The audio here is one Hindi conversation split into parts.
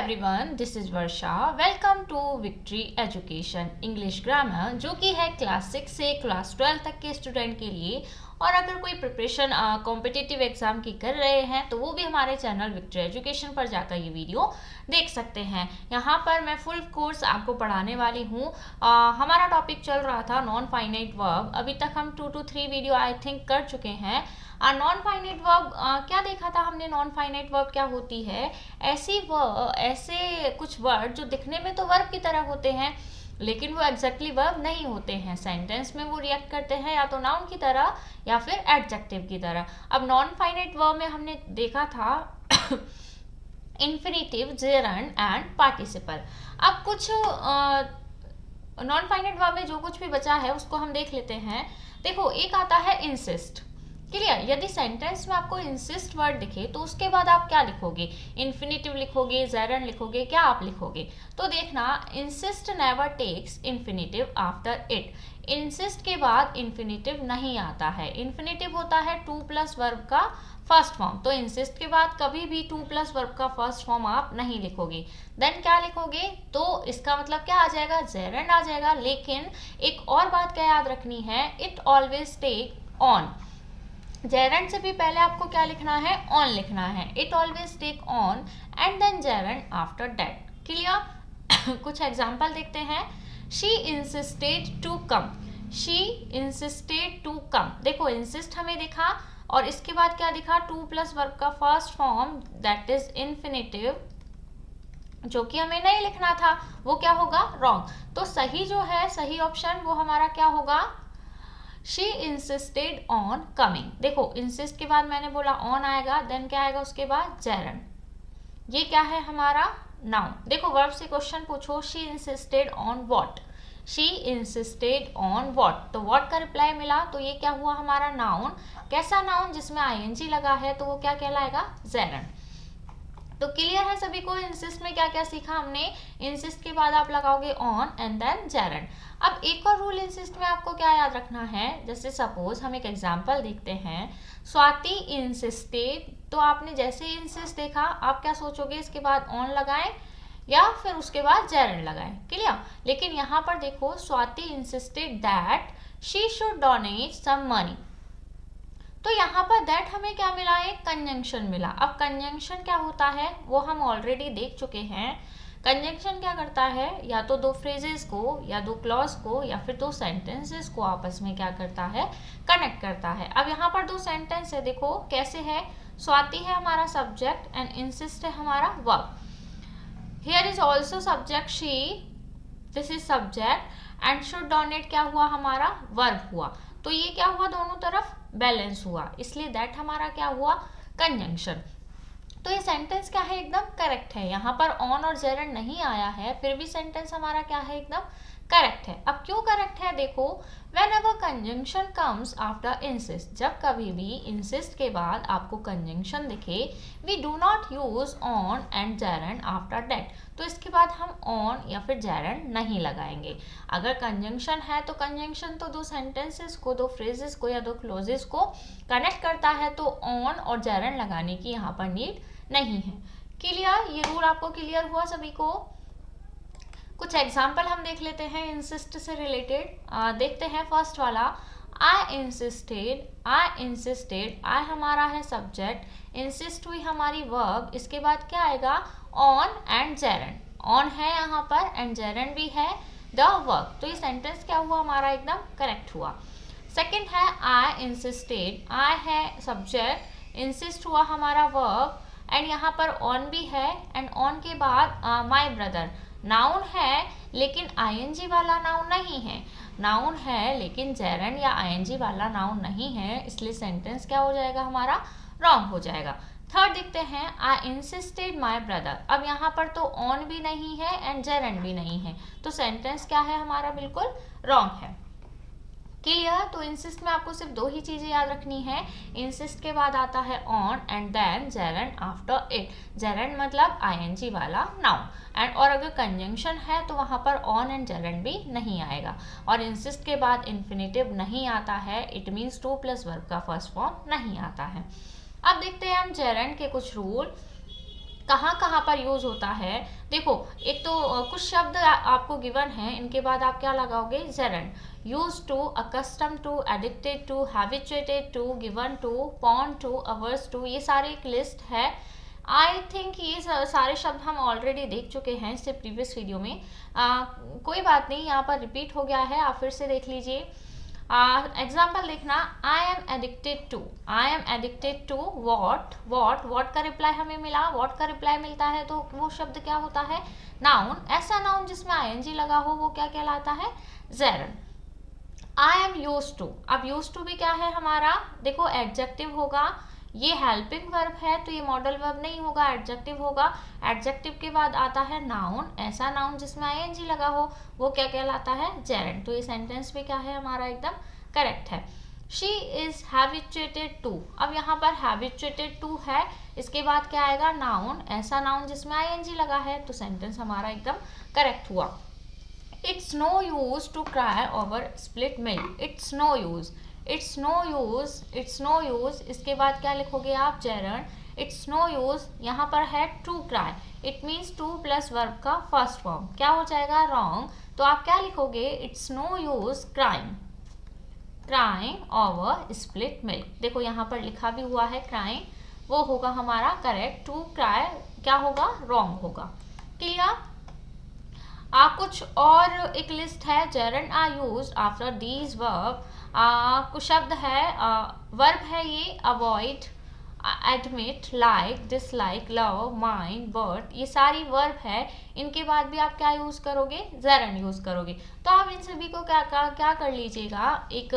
Everyone, this is Varsha. Welcome to Victory Education English grammar, जो कि है क्लास 6 से क्लास 12 तक के स्टूडेंट के लिए। और अगर कोई प्रिपरेशन कॉम्पिटिटिव एग्जाम की कर रहे हैं तो वो भी हमारे चैनल विक्ट्री एजुकेशन पर जाकर ये वीडियो देख सकते हैं। यहाँ पर मैं फुल कोर्स आपको पढ़ाने वाली हूँ। हमारा टॉपिक चल रहा था नॉन फाइनाइट वर्ब। अभी तक हम 2 to 3 वीडियो आई थिंक कर चुके हैं। नॉन फाइनाइट वर्ब क्या देखा था हमने? नॉन फाइनाइट वर्ब क्या होती है? ऐसे कुछ वर्ड जो दिखने में तो वर्ब की तरह होते हैं लेकिन वो एग्जैक्टली वर्ब नहीं होते हैं। सेंटेंस में वो रिएक्ट करते हैं या तो नाउन की तरह या फिर एडजेक्टिव की तरह। अब नॉन फाइनाइट वर्ब में हमने देखा था इन्फिनिटिव, जेरंड एंड पार्टिसिपल। अब कुछ नॉन फाइनाइट वर्ब में जो कुछ भी बचा है उसको हम देख लेते हैं। देखो, एक आता है इंसिस्ट। क्लियर? यदि सेंटेंस में आपको इंसिस्ट वर्ड दिखे तो उसके बाद आप क्या लिखोगे? इन्फिनिटिव लिखोगे, जेरंड लिखोगे, क्या आप लिखोगे? तो देखना, insist never takes infinitive after it. Insist के बाद इन्फिनिटिव नहीं आता है। इन्फिनिटिव होता है 2+ वर्ब का फर्स्ट फॉर्म। तो इंसिस्ट के बाद कभी भी 2+ वर्ब का फर्स्ट फॉर्म आप नहीं लिखोगे। देन क्या लिखोगे? तो इसका मतलब क्या आ जाएगा? जेरंड आ जाएगा। लेकिन एक और बात क्या याद रखनी है, it always take on. Gerund से भी पहले आपको क्या लिखना है? ऑन लिखना है। It always take on and then gerund after that. Clear? कुछ एग्जाम्पल देखते हैं। She insisted to come. She insisted to come. देखो, इंसिस्ट हमें दिखा और इसके बाद क्या दिखा? 2+ वर्ब का first form, that is infinitive, जो कि हमें नहीं लिखना था। वो क्या होगा? रॉन्ग। तो सही जो है, सही ऑप्शन वो हमारा क्या होगा? She insisted on coming. देखो, इंसिस्ट के बाद मैंने बोला ऑन आएगा, देन क्या आएगा उसके बाद? जेरंड। ये क्या है? हमारा नाउन। देखो, वर्ब से क्वेश्चन पूछो, she insisted on what. She insisted on what, तो व्हाट का रिप्लाई मिला, तो ये क्या हुआ? हमारा नाउन। कैसा नाउन? जिसमें आईएनजी लगा है, तो वो क्या कहलाएगा? जेरंड। तो क्लियर है सभी को? इंसिस्ट में क्या क्या सीखा हमने? इंसिस्ट के बाद आप लगाओगे ऑन एंड देन जेरंड। अब एक और रूल इंसिस्ट में आपको क्या याद रखना है? जैसे सपोज हम एक एग्जांपल देखते हैं, स्वाति इंसिस्टेड। तो आपने जैसे इंसिस्ट देखा, आप क्या सोचोगे? इसके बाद ऑन लगाएं या फिर उसके बाद जेरंड लगाएं। क्लियर? लेकिन यहाँ पर देखो, Swati insisted that she should donate some money. तो यहाँ पर दैट हमें क्या मिला? एक कंजंक्शन मिला। अब कंजंक्शन क्या होता है वो हम ऑलरेडी देख चुके हैं। कंजंक्शन क्या करता है? या तो दो फ्रेजेस को या दो क्लॉज को या फिर दो सेंटेंसेस को आपस में क्या करता है? कनेक्ट करता है। अब यहाँ पर दो सेंटेंस है, देखो कैसे है। स्वाति है हमारा सब्जेक्ट एंड इंसिस्ट है हमारा verb. Here is also subject she, this is subject and should donate क्या हुआ? हमारा वर्ब हुआ। तो ये क्या हुआ? दोनों तरफ बैलेंस हुआ, इसलिए दैट हमारा क्या हुआ? कंजंक्शन। तो ये सेंटेंस क्या है? एकदम करेक्ट है। यहाँ पर ऑन और जेरंड नहीं आया है, फिर भी सेंटेंस हमारा क्या है? एकदम करेक्ट है। अब क्यों करेक्ट है? देखो, whenever conjunction comes after insist, जब कभी भी इंसिस्ट के बाद आपको कंजंक्शन दिखे, we do not use on and gerund after that. तो इसके बाद हम ऑन या फिर जेरंड नहीं लगाएंगे। अगर कंजंक्शन है तो कंजंक्शन तो दो सेंटेंसेस को, दो फ्रेजेस को या दो क्लोजेस को कनेक्ट करता है, तो ऑन और जेरंड लगाने की यहाँ पर नीड नहीं है। क्लियर? ये रूल आपको क्लियर हुआ सभी को? कुछ एग्जाम्पल हम देख लेते हैं इंसिस्ट से रिलेटेड। देखते हैं फर्स्ट वाला, आई इंसिस्टेड। आई इंसिस्टेड, आई हमारा है सब्जेक्ट, इंसिस्ट हुई हमारी वर्ब, इसके बाद क्या आएगा? On and gerund. ऑन है यहाँ पर एंड जेरंड भी है द वर्ब। तो ये सेंटेंस क्या हुआ? हमारा एकदम करेक्ट हुआ। सेकंड है आई इंसिस्टेड। आई है सब्जेक्ट, इंसिस्ट हुआ हमारा वर्ब एंड यहाँ पर ऑन भी है एंड ऑन के बाद माई ब्रदर। नाउन है लेकिन आईएनजी वाला नाउन नहीं है। नाउन है लेकिन जेरंड या आईएनजी वाला नाउन नहीं है, इसलिए सेंटेंस क्या हो जाएगा? हमारा रॉन्ग हो जाएगा। थर्ड देखते हैं, आई इंसिस्टेड माई ब्रदर। अब यहाँ पर तो ऑन भी नहीं है एंड जेरंड भी नहीं है, तो सेंटेंस क्या है? हमारा बिल्कुल रॉन्ग है। क्लियर? तो इंसिस्ट में आपको सिर्फ दो ही चीजें याद रखनी है। इंसिस्ट के बाद आता है on and then gerund after it. Gerund मतलब आईएनजी वाला नाउन एंड, और अगर कंजंक्शन है तो वहां पर ऑन एंड जेरंड भी नहीं आएगा। और इंसिस्ट के बाद इन्फिनिटिव नहीं आता है, इट मीन्स 2+ वर्ब का फर्स्ट फॉर्म नहीं आता है। अब देखते हैं हम जेरंड के कुछ रूल। कहाँ कहाँ पर यूज होता है। देखो एक तो कुछ शब्द आपको गिवन है, इनके बाद आप क्या लगाओगे, gerund. Use to, accustom to, addicted to, habituated to, given to, prone to, averse to, ये सारे एक लिस्ट है। आई थिंक ये सारे शब्द हम ऑलरेडी देख चुके हैं इससे प्रीवियस वीडियो में। कोई बात नहीं, यहाँ पर रिपीट हो गया है, आप फिर से देख लीजिए। एग्जाम्पल देखना, I am addicted to, I am addicted to what, what का रिप्लाई हमें मिला, वॉट का रिप्लाई मिलता है तो वो शब्द क्या होता है, नाउन। ऐसा नाउन जिसमें आईएनजी लगा हो वो क्या कहलाता है, gerund. I am use to, अब यूज टू भी क्या है हमारा, देखो एडजेक्टिव होगा, ये हेल्पिंग वर्ब है तो ये मॉडल वर्ब नहीं होगा, एडजेक्टिव होगा। एडजेक्टिव के बाद आता है नाउन, ऐसा नाउन जिसमें आईएनजी लगा हो वो क्या कहलाता है, जेरंड। तो ये सेंटेंस भी क्या है हमारा, एकदम करेक्ट है। शी इज हैबिचुएटेड टू, अब यहाँ पर हैबिचुएटेड टू है, इसके बाद क्या आएगा, नाउन, ऐसा नाउन जिसमें आईएनजी लगा है, तो सेंटेंस हमारा एकदम करेक्ट हुआ। It's no use to cry over split milk, it's no use, it's no use, it's no use, इसके बाद क्या लिखोगे आप, जेरंड। इट्स नो यूज, यहाँ पर है to cry, it means to plus verb का फर्स्ट फॉर्म, क्या हो जाएगा, रॉन्ग। तो आप क्या लिखोगे, it's no use crying, crying over split milk. देखो यहाँ पर लिखा भी हुआ है क्राइंग, वो होगा हमारा करेक्ट, टू क्राई क्या होगा, रॉन्ग होगा। क्लियर। कुछ और एक लिस्ट है, gerund are used after these verb. कुछ शब्द है, वर्ब है ये, avoid, admit, like, dislike, love, mind, but, ये सारी वर्ब है, इनके बाद भी आप क्या यूज करोगे, जेरंड यूज करोगे। तो आप इन सभी को क्या कर लीजिएगा, एक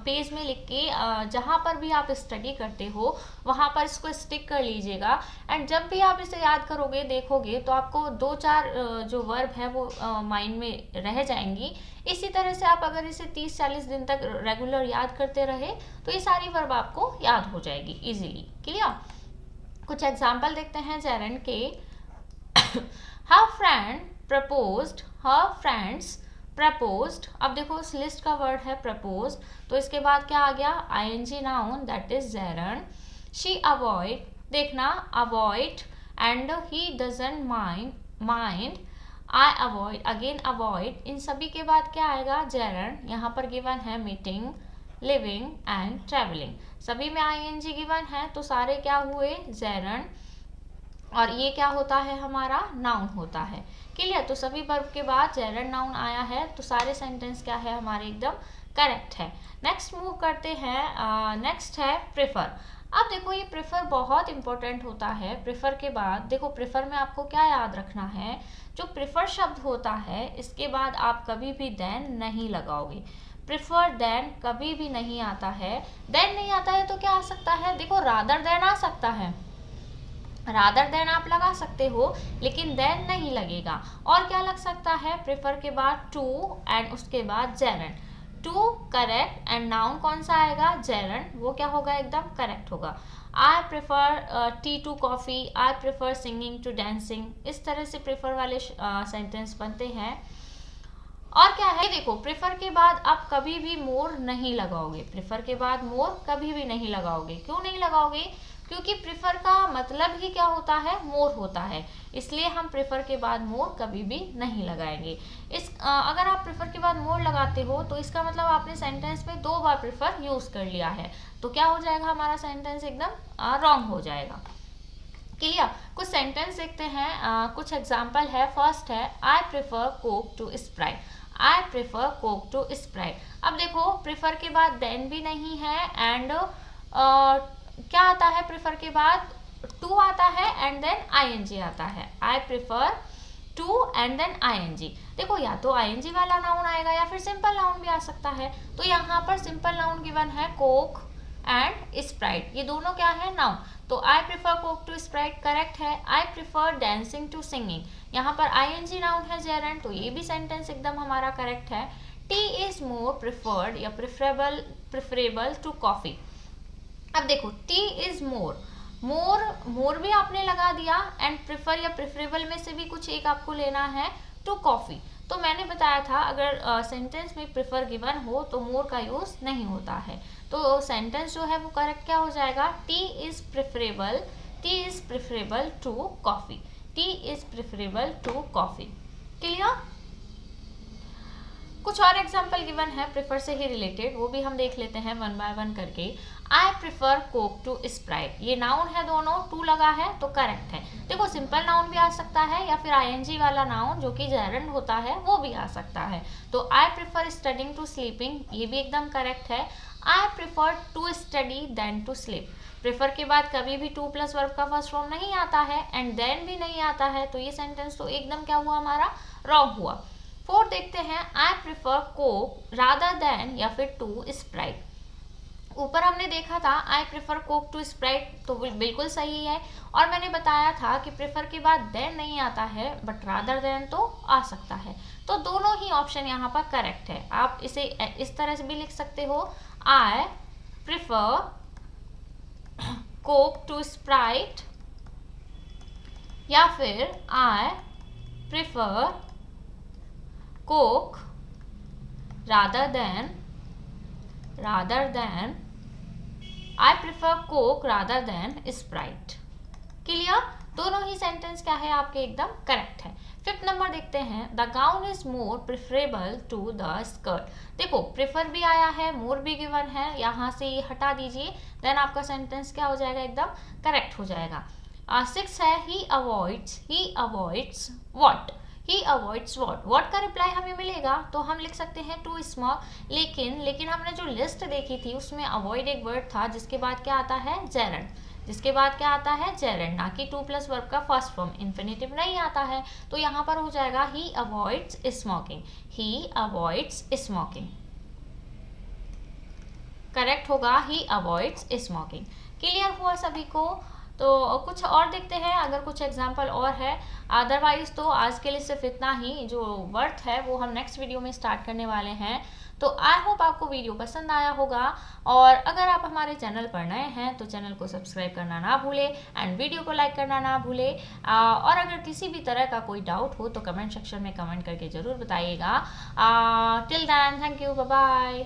पेज में लिख के, जहाँ पर भी आप स्टडी करते हो वहाँ पर इसको स्टिक कर लीजिएगा। एंड जब भी आप इसे याद करोगे, देखोगे, तो आपको 2-4 जो वर्ब है वो माइंड में रह जाएंगी। इसी तरह से आप अगर इसे 30-40 दिन तक रेगुलर याद करते रहे तो ये सारी वर्ब आपको याद हो जाएगी इजीली। क्लियर। कुछ एग्जाम्पल देखते हैं जेरंड के। हर फ्रेंड प्रपोज्ड, हर फ्रेंड्स प्रपोज्ड, अब देखो इस लिस्ट का वर्ड है प्रपोज, तो इसके बाद क्या आ गया, ING noun, that is gerund. She avoid, देखना avoid, and he doesn't mind, I avoid, again avoid, इन सभी के बाद क्या आएगा, जेरंड। यहाँ पर गिवन है मीटिंग, लिविंग एंड ट्रेवलिंग, सभी में आईएनजी गिवन है तो सारे क्या हुए, जेरंड। और ये क्या होता है हमारा, नाउन होता है। क्लियर। तो सभी वर्ब के बाद जेरंड नाउन आया है तो सारे सेंटेंस क्या है हमारे, एकदम करेक्ट है। नेक्स्ट मूव करते हैं, नेक्स्ट है प्रेफर। अब देखो ये प्रेफर बहुत इंपॉर्टेंट होता है। प्रेफर के बाद देखो, प्रेफर में आपको क्या याद रखना है, जो प्रेफर शब्द होता है इसके बाद आप कभी भी देन नहीं लगाओगे। प्रेफर देन कभी भी नहीं आता है। देन नहीं आता है तो क्या आ सकता है, देखो रादर देन आ सकता है, रादर देन आप लगा सकते हो, लेकिन देन नहीं लगेगा। और क्या लग सकता है, प्रेफर के बाद टू एंड उसके बाद gerund. To correct and noun कौन सा आएगा, जेरंड, वो क्या होगा, एकदम करेक्ट होगा। I prefer tea to coffee, I prefer singing to dancing, इस तरह से प्रेफर वाले सेंटेंस बनते हैं। और क्या है, देखो प्रेफर के बाद आप कभी भी मोर नहीं लगाओगे, प्रेफर के बाद मोर कभी भी नहीं लगाओगे। क्यों नहीं लगाओगे, क्योंकि प्रेफर का मतलब ही क्या होता है, मोर होता है, इसलिए हम प्रेफर के बाद मोर कभी भी नहीं लगाएंगे। अगर आप प्रेफर के बाद मोर लगाते हो तो इसका मतलब आपने सेंटेंस में 2 बार प्रेफर यूज कर लिया है, तो क्या हो जाएगा हमारा सेंटेंस, एकदम रॉन्ग हो जाएगा। क्लियर। कुछ सेंटेंस देखते हैं, कुछ एग्जाम्पल है। फर्स्ट है, I prefer Coke to Sprite, I prefer Coke to Sprite. अब देखो प्रेफर के बाद देन भी नहीं है, एंड क्या आता है प्रेफर के बाद, टू आता है एंड देन आईएनजी आता है। I prefer to and then ING. देखो या तो आईएनजी वाला नाउन आएगा या फिर सिंपल नाउन भी आ सकता है। तो यहाँ पर सिंपल नाउन गिवन है कोक एंड स्प्राइट, ये दोनों क्या है, नाउन। तो I prefer Coke to Sprite correct है। I prefer dancing to singing, यहाँ पर आईएनजी नाउन है जेरंड, तो ये भी सेंटेंस एकदम हमारा करेक्ट है। टी इज मोर प्रेफर्ड या प्रेफरेबल टू कॉफी। अब देखो टी इज मोर, मोर भी आपने लगा दिया, एंड प्रेफर या प्रेफरेबल में से भी कुछ एक आपको लेना है, टू कॉफी। तो मैंने बताया था अगर सेंटेंस में प्रेफर गिवन हो तो मोर का यूज नहीं होता है। तो सेंटेंस जो है वो करेक्ट क्या हो जाएगा, tea is preferable tea is preferable to coffee, tea is preferable to coffee. Clear? कुछ और एग्जाम्पल गिवन है प्रेफर से ही रिलेटेड, वो भी हम देख लेते हैं वन बाय वन करके। I prefer Coke to Sprite, ये नाउन है, दोनों टू लगा है तो करेक्ट है। देखो सिंपल नाउन भी आ सकता है या फिर आईएनजी वाला नाउन जो कि जेरंड होता है वो भी आ सकता है। तो I prefer studying to sleeping, ये भी एकदम करेक्ट है। I prefer to study than to sleep, prefer के बाद कभी भी टू प्लस वर्ब का फर्स्ट फॉर्म नहीं आता है एंड देन भी नहीं आता है, तो ये सेंटेंस तो एकदम क्या हुआ हमारा, रॉन्ग हुआ। फोर्थ देखते हैं, I prefer Coke rather than या फिर टू स्प्राइट। ऊपर हमने देखा था I prefer Coke to Sprite, तो बिल्कुल सही है। और मैंने बताया था कि प्रेफर के बाद देन नहीं आता है बट रादर देन तो आ सकता है, तो दोनों ही ऑप्शन यहाँ पर करेक्ट है। आप इसे इस तरह से भी लिख सकते हो, I prefer Coke to Sprite, या फिर I prefer Coke rather than I prefer coke rather than sprite। Clear? दोनों ही सेंटेंस क्या है आपके, एकदम करेक्ट है। फिफ्थ नंबर देखते हैं, the gown is more preferable to the skirt. देखो प्रेफर भी आया है, मोर भी गिवन है, यहाँ से ये हटा दीजिए, देन आपका सेंटेंस क्या हो जाएगा, एकदम करेक्ट हो जाएगा। सिक्स है, he avoids what, he avoids what का रिप्लाई हमें मिलेगा तो हम लिख सकते हैं टू स्मोक, लेकिन हमने जो लिस्ट देखी थी उसमें अवॉइड एक वर्ड था जिसके बाद क्या आता है, जेरंड, जिसके बाद क्या आता है, जेरंड, ना कि टू प्लस वर्ब का फर्स्ट फॉर्म, इन्फिनेटिव नहीं आता है। तो यहाँ पर हो जाएगा ही अवॉइड्स स्मोकिंग, ही अवॉइड्स स्मोकिंग, करेक्ट होगा ही अवॉइड्स स्मोकिंग। क्लियर हुआ सभी को? तो कुछ और देखते हैं अगर कुछ एग्जाम्पल और है, अदरवाइज तो आज के लिए सिर्फ इतना ही। जो वर्थ है वो हम नेक्स्ट वीडियो में स्टार्ट करने वाले हैं। तो आई होप आपको वीडियो पसंद आया होगा, और अगर आप हमारे चैनल पर नए हैं तो चैनल को सब्सक्राइब करना ना भूलें एंड वीडियो को लाइक करना ना भूलें। और अगर किसी भी तरह का कोई डाउट हो तो कमेंट सेक्शन में कमेंट करके ज़रूर बताइएगा। Till then, thank you, bye bye.